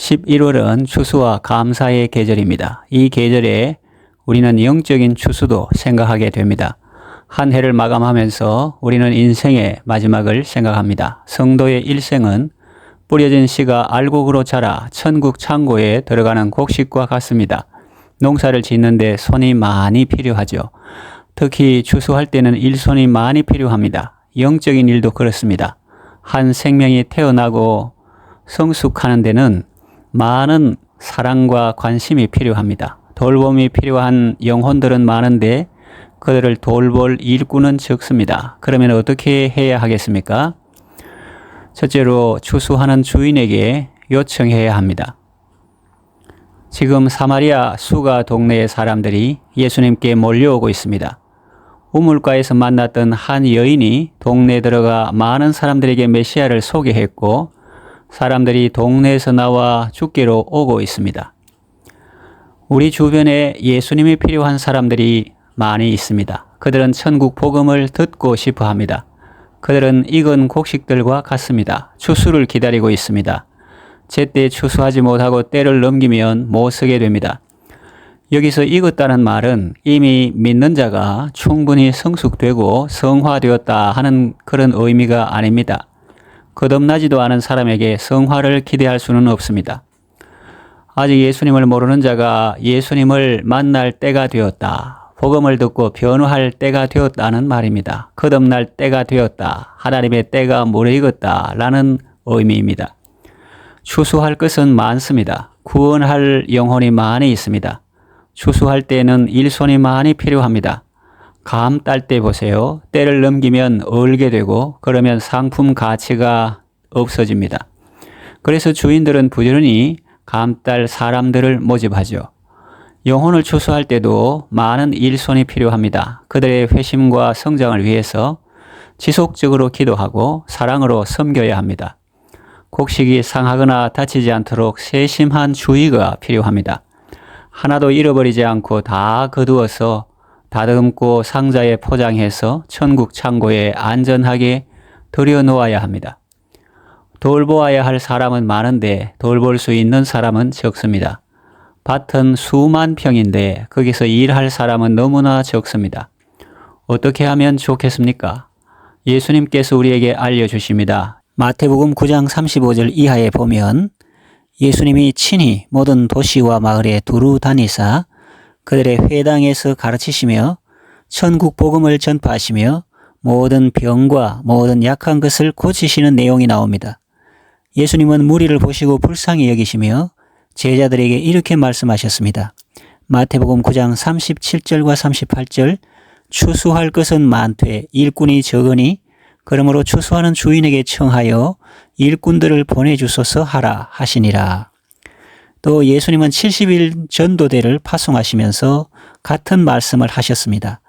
11월은 추수와 감사의 계절입니다. 이 계절에 우리는 영적인 추수도 생각하게 됩니다. 한 해를 마감하면서 우리는 인생의 마지막을 생각합니다. 성도의 일생은 뿌려진 씨가 알곡으로 자라 천국 창고에 들어가는 곡식과 같습니다. 농사를 짓는데 손이 많이 필요하죠. 특히 추수할 때는 일손이 많이 필요합니다. 영적인 일도 그렇습니다. 한 생명이 태어나고 성숙하는 데는 많은 사랑과 관심이 필요합니다. 돌봄이 필요한 영혼들은 많은데 그들을 돌볼 일꾼은 적습니다. 그러면 어떻게 해야 하겠습니까? 첫째로 추수하는 주인에게 요청해야 합니다. 지금 사마리아 수가 동네의 사람들이 예수님께 몰려오고 있습니다. 우물가에서 만났던 한 여인이 동네에 들어가 많은 사람들에게 메시아를 소개했고 사람들이 동네에서 나와 죽게로 오고 있습니다. 우리 주변에 예수님이 필요한 사람들이 많이 있습니다. 그들은 천국 복음을 듣고 싶어 합니다. 그들은 익은 곡식들과 같습니다. 추수를 기다리고 있습니다. 제때 추수하지 못하고 때를 넘기면 못 쓰게 됩니다. 여기서 익었다는 말은 이미 믿는 자가 충분히 성숙되고 성화되었다 하는 그런 의미가 아닙니다. 거듭나지도 않은 사람에게 성화를 기대할 수는 없습니다. 아직 예수님을 모르는 자가 예수님을 만날 때가 되었다. 복음을 듣고 변화할 때가 되었다는 말입니다. 거듭날 때가 되었다. 하나님의 때가 무르익었다 라는 의미입니다. 추수할 것은 많습니다. 구원할 영혼이 많이 있습니다. 추수할 때는 일손이 많이 필요합니다. 감 딸 때 보세요. 때를 넘기면 얼게 되고 그러면 상품 가치가 없어집니다. 그래서 주인들은 부지런히 감 딸 사람들을 모집하죠. 영혼을 추수할 때도 많은 일손이 필요합니다. 그들의 회심과 성장을 위해서 지속적으로 기도하고 사랑으로 섬겨야 합니다. 곡식이 상하거나 다치지 않도록 세심한 주의가 필요합니다. 하나도 잃어버리지 않고 다 거두어서 다듬고 상자에 포장해서 천국 창고에 안전하게 들여놓아야 합니다. 돌보아야 할 사람은 많은데 돌볼 수 있는 사람은 적습니다. 밭은 수만 평인데 거기서 일할 사람은 너무나 적습니다. 어떻게 하면 좋겠습니까? 예수님께서 우리에게 알려주십니다. 마태복음 9장 35절 이하에 보면 예수님이 친히 모든 도시와 마을에 두루 다니사 그들의 회당에서 가르치시며 천국 복음을 전파하시며 모든 병과 모든 약한 것을 고치시는 내용이 나옵니다. 예수님은 무리를 보시고 불쌍히 여기시며 제자들에게 이렇게 말씀하셨습니다. 마태복음 9장 37절과 38절 추수할 것은 많되 일꾼이 적으니 그러므로 추수하는 주인에게 청하여 일꾼들을 보내주소서 하라 하시니라. 또 예수님은 70일 전도대를 파송하시면서 같은 말씀을 하셨습니다.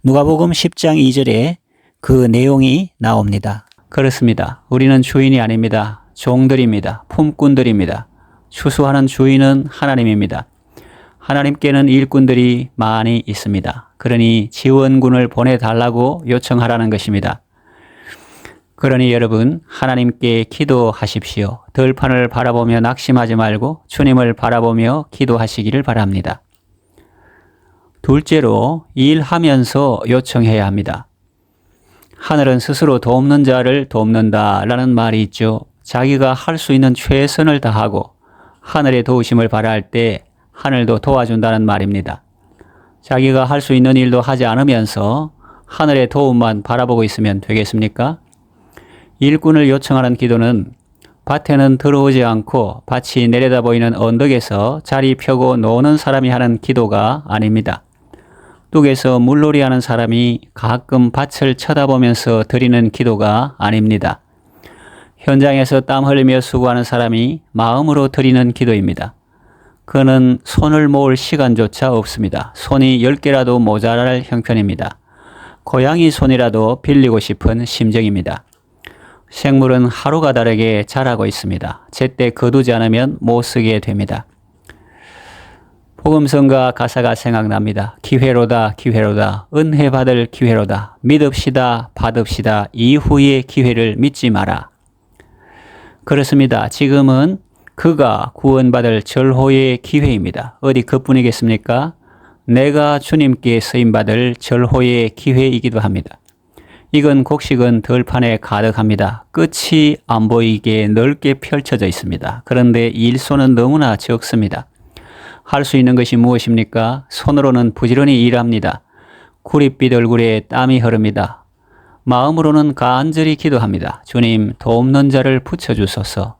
누가복음 10장 2절에 그 내용이 나옵니다. 그렇습니다. 우리는 주인이 아닙니다. 종들입니다. 품꾼들입니다. 추수하는 주인은 하나님입니다. 하나님께는 일꾼들이 많이 있습니다. 그러니 지원군을 보내달라고 요청하라는 것입니다. 그러니 여러분 하나님께 기도하십시오. 들판을 바라보며 낙심하지 말고 주님을 바라보며 기도하시기를 바랍니다. 둘째로 일하면서 요청해야 합니다. 하늘은 스스로 돕는 자를 돕는다라는 말이 있죠. 자기가 할 수 있는 최선을 다하고 하늘의 도우심을 바랄 때 하늘도 도와준다는 말입니다. 자기가 할 수 있는 일도 하지 않으면서 하늘의 도움만 바라보고 있으면 되겠습니까? 일꾼을 요청하는 기도는 밭에는 들어오지 않고 밭이 내려다 보이는 언덕에서 자리 펴고 노는 사람이 하는 기도가 아닙니다. 뚝에서 물놀이하는 사람이 가끔 밭을 쳐다보면서 드리는 기도가 아닙니다. 현장에서 땀 흘리며 수고하는 사람이 마음으로 드리는 기도입니다. 그는 손을 모을 시간조차 없습니다. 손이 10개라도 모자랄 형편입니다. 고양이 손이라도 빌리고 싶은 심정입니다. 생물은 하루가 다르게 자라고 있습니다. 제때 거두지 않으면 못 쓰게 됩니다. 복음성가 가사가 생각납니다. 기회로다 기회로다 은혜 받을 기회로다 믿읍시다 받읍시다 이후의 기회를 믿지 마라. 그렇습니다. 지금은 그가 구원받을 절호의 기회입니다. 어디 그뿐이겠습니까? 내가 주님께 쓰임받을 절호의 기회이기도 합니다. 이건 곡식은 들판에 가득합니다. 끝이 안 보이게 넓게 펼쳐져 있습니다. 그런데 일손은 너무나 적습니다. 할 수 있는 것이 무엇입니까? 손으로는 부지런히 일합니다. 구릿빛 얼굴에 땀이 흐릅니다. 마음으로는 간절히 기도합니다. 주님, 돕는 자를 붙여주소서.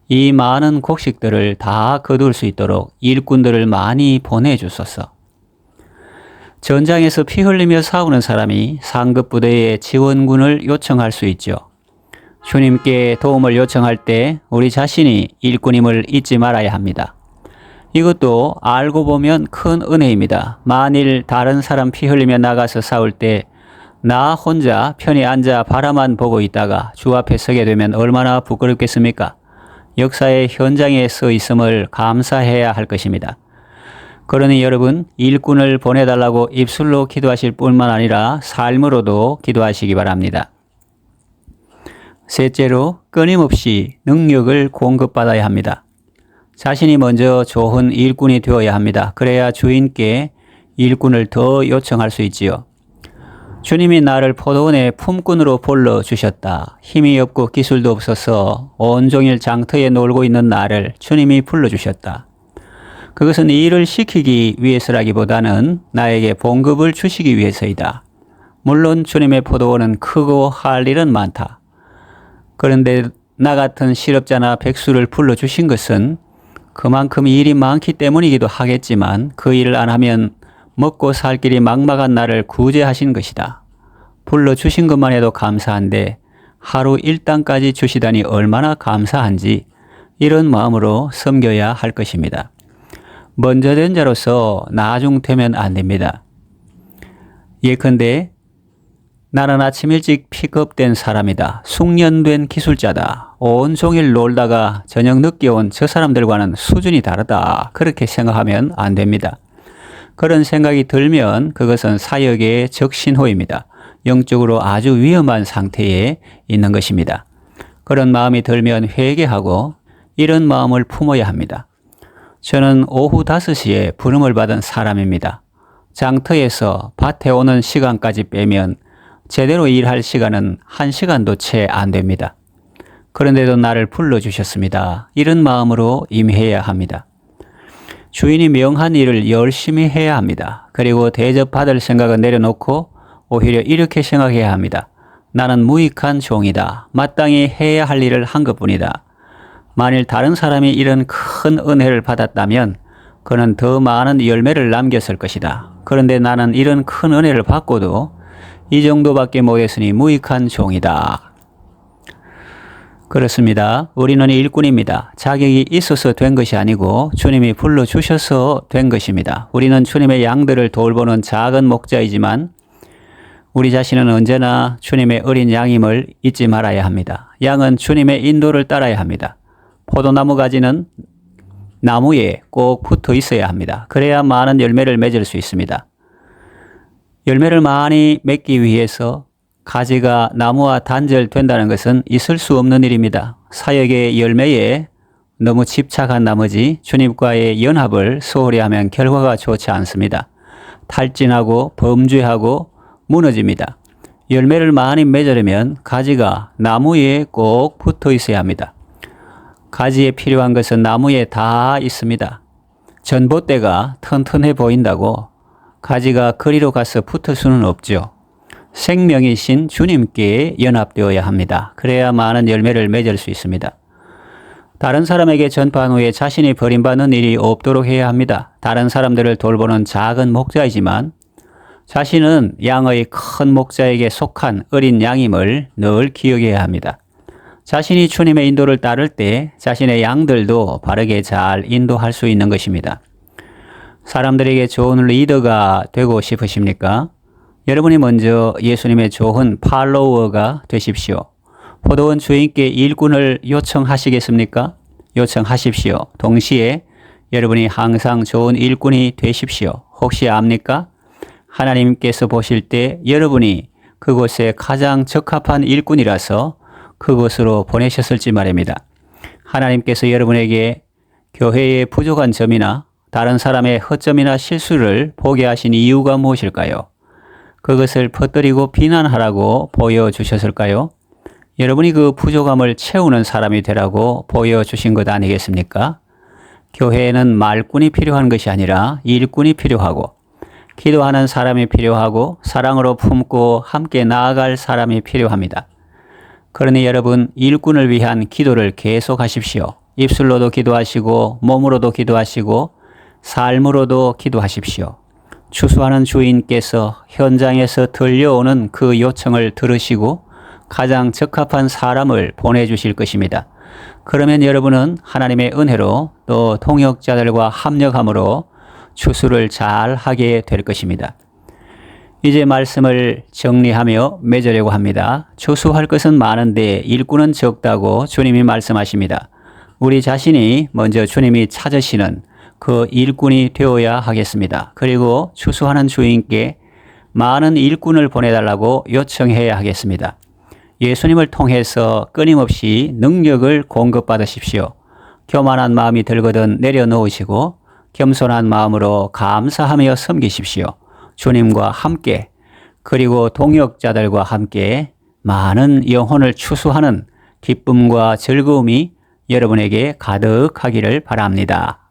이 많은 곡식들을 다 거둘 수 있도록 일꾼들을 많이 보내주소서. 전장에서 피 흘리며 싸우는 사람이 상급 부대에 지원군을 요청할 수 있죠. 주님께 도움을 요청할 때 우리 자신이 일꾼임을 잊지 말아야 합니다. 이것도 알고 보면 큰 은혜입니다. 만일 다른 사람 피 흘리며 나가서 싸울 때 나 혼자 편히 앉아 바라만 보고 있다가 주 앞에 서게 되면 얼마나 부끄럽겠습니까? 역사의 현장에 서 있음을 감사해야 할 것입니다. 그러니 여러분, 일꾼을 보내달라고 입술로 기도하실 뿐만 아니라 삶으로도 기도하시기 바랍니다. 셋째로, 끊임없이 능력을 공급받아야 합니다. 자신이 먼저 좋은 일꾼이 되어야 합니다. 그래야 주인께 일꾼을 더 요청할 수 있지요. 주님이 나를 포도원의 품꾼으로 불러주셨다. 힘이 없고 기술도 없어서 온종일 장터에 놀고 있는 나를 주님이 불러주셨다. 그것은 일을 시키기 위해서라기보다는 나에게 봉급을 주시기 위해서이다. 물론 주님의 포도원은 크고 할 일은 많다. 그런데 나 같은 실업자나 백수를 불러주신 것은 그만큼 일이 많기 때문이기도 하겠지만 그 일을 안 하면 먹고 살 길이 막막한 나를 구제하신 것이다. 불러주신 것만 해도 감사한데 하루 일당까지 주시다니 얼마나 감사한지 이런 마음으로 섬겨야 할 것입니다. 먼저 된 자로서 나중되면 안 됩니다. 예컨대 나는 아침 일찍 픽업된 사람이다. 숙련된 기술자다. 온종일 놀다가 저녁 늦게 온 저 사람들과는 수준이 다르다. 그렇게 생각하면 안 됩니다. 그런 생각이 들면 그것은 사역의 적신호입니다. 영적으로 아주 위험한 상태에 있는 것입니다. 그런 마음이 들면 회개하고 이런 마음을 품어야 합니다. 저는 오후 5시에 부름을 받은 사람입니다. 장터에서 밭에 오는 시간까지 빼면 제대로 일할 시간은 1시간도 채 안 됩니다. 그런데도 나를 불러주셨습니다. 이런 마음으로 임해야 합니다. 주인이 명한 일을 열심히 해야 합니다. 그리고 대접받을 생각은 내려놓고 오히려 이렇게 생각해야 합니다. 나는 무익한 종이다. 마땅히 해야 할 일을 한 것뿐이다. 만일 다른 사람이 이런 큰 은혜를 받았다면 그는 더 많은 열매를 남겼을 것이다. 그런데 나는 이런 큰 은혜를 받고도 이 정도밖에 못했으니 무익한 종이다. 그렇습니다. 우리는 일꾼입니다. 자격이 있어서 된 것이 아니고 주님이 불러주셔서 된 것입니다. 우리는 주님의 양들을 돌보는 작은 목자이지만 우리 자신은 언제나 주님의 어린 양임을 잊지 말아야 합니다. 양은 주님의 인도를 따라야 합니다. 포도나무 가지는 나무에 꼭 붙어 있어야 합니다. 그래야 많은 열매를 맺을 수 있습니다. 열매를 많이 맺기 위해서 가지가 나무와 단절된다는 것은 있을 수 없는 일입니다. 사역의 열매에 너무 집착한 나머지 주님과의 연합을 소홀히 하면 결과가 좋지 않습니다. 탈진하고 범죄하고 무너집니다. 열매를 많이 맺으려면 가지가 나무에 꼭 붙어 있어야 합니다. 가지에 필요한 것은 나무에 다 있습니다. 전봇대가 튼튼해 보인다고 가지가 거리로 가서 붙을 수는 없죠. 생명이신 주님께 연합되어야 합니다. 그래야 많은 열매를 맺을 수 있습니다. 다른 사람에게 전파한 후에 자신이 버림받는 일이 없도록 해야 합니다. 다른 사람들을 돌보는 작은 목자이지만 자신은 양의 큰 목자에게 속한 어린 양임을 늘 기억해야 합니다. 자신이 주님의 인도를 따를 때 자신의 양들도 바르게 잘 인도할 수 있는 것입니다. 사람들에게 좋은 리더가 되고 싶으십니까? 여러분이 먼저 예수님의 좋은 팔로워가 되십시오. 포도원 주인께 일꾼을 요청하시겠습니까? 요청하십시오. 동시에 여러분이 항상 좋은 일꾼이 되십시오. 혹시 압니까? 하나님께서 보실 때 여러분이 그곳에 가장 적합한 일꾼이라서 그곳으로 보내셨을지 말입니다. 하나님께서 여러분에게 교회의 부족한 점이나 다른 사람의 허점이나 실수를 보게 하신 이유가 무엇일까요? 그것을 퍼뜨리고 비난하라고 보여주셨을까요? 여러분이 그 부족함을 채우는 사람이 되라고 보여주신 것 아니겠습니까? 교회에는 말꾼이 필요한 것이 아니라 일꾼이 필요하고, 기도하는 사람이 필요하고, 사랑으로 품고 함께 나아갈 사람이 필요합니다. 그러니 여러분, 일꾼을 위한 기도를 계속하십시오. 입술로도 기도하시고, 몸으로도 기도하시고, 삶으로도 기도하십시오. 추수하는 주인께서 현장에서 들려오는 그 요청을 들으시고 가장 적합한 사람을 보내주실 것입니다. 그러면 여러분은 하나님의 은혜로 또 동역자들과 합력함으로 추수를 잘 하게 될 것입니다. 이제 말씀을 정리하며 맺으려고 합니다. 추수할 것은 많은데 일꾼은 적다고 주님이 말씀하십니다. 우리 자신이 먼저 주님이 찾으시는 그 일꾼이 되어야 하겠습니다. 그리고 추수하는 주인께 많은 일꾼을 보내달라고 요청해야 하겠습니다. 예수님을 통해서 끊임없이 능력을 공급받으십시오. 교만한 마음이 들거든 내려놓으시고 겸손한 마음으로 감사하며 섬기십시오. 주님과 함께 그리고 동역자들과 함께 많은 영혼을 추수하는 기쁨과 즐거움이 여러분에게 가득하기를 바랍니다.